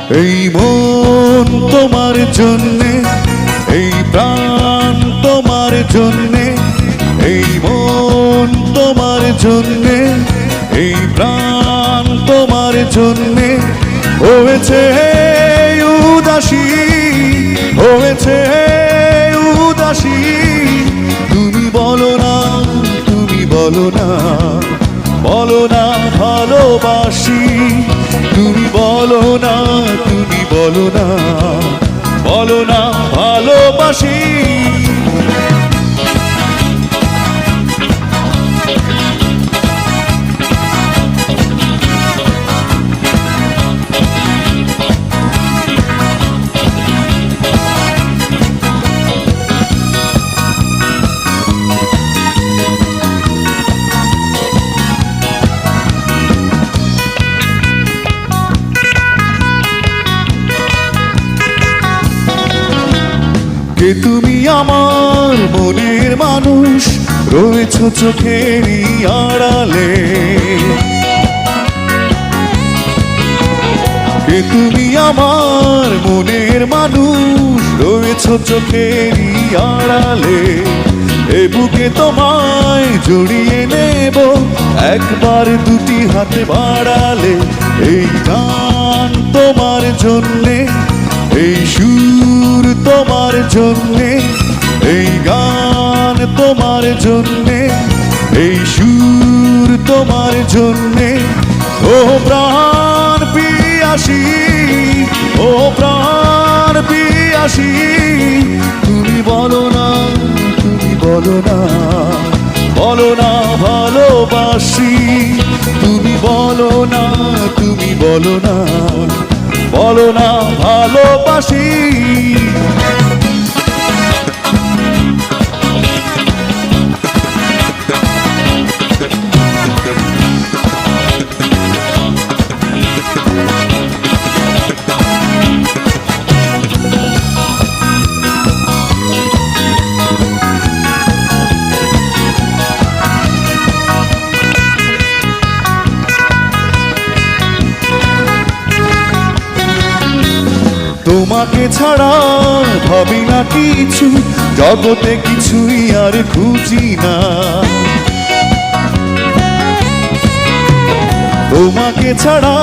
এই মন তোমার জন্যে, এই প্রাণ তোমার জন্যে, এই মন তোমার জন্যে, এই প্রাণ তোমার জন্যে হয়েছে উদাসী, হয়েছে উদাসী। তুমি বলো না, তুমি বলো না, বলো না ভালোবাসি। তুমি বলো না, তুমি বলো না, বলো না ভালোবাসি। কে তুমি আমার মনের মানুষ, রয়েছ চোখেরই আড়ালে। কে তুমি আমার মনের মানুষ, রয়েছ চোখেরই আড়ালে। এ বুকে তোমায় জড়িয়ে নেব, একবার দুটি হাতে বাড়ালে। এই গান তোমার জন্যে, এই সুর তোমার জন্যে, এই গান তোমার জন্যে, এই সুর তোমার জন্যে। ও প্রাণ পিয়াসী, ও প্রাণ পিয়াসী। তুমি বলো না, তুমি বলো না, বলো না ভালোবাসি। তুমি বলো না, তুমি বলো না, বলো না ভালোবাসি। তোমাকে ছাড়া ভাবি না কিছু, জগতে কিছুই আর খুঁজি না। তোমাকে ছাড়া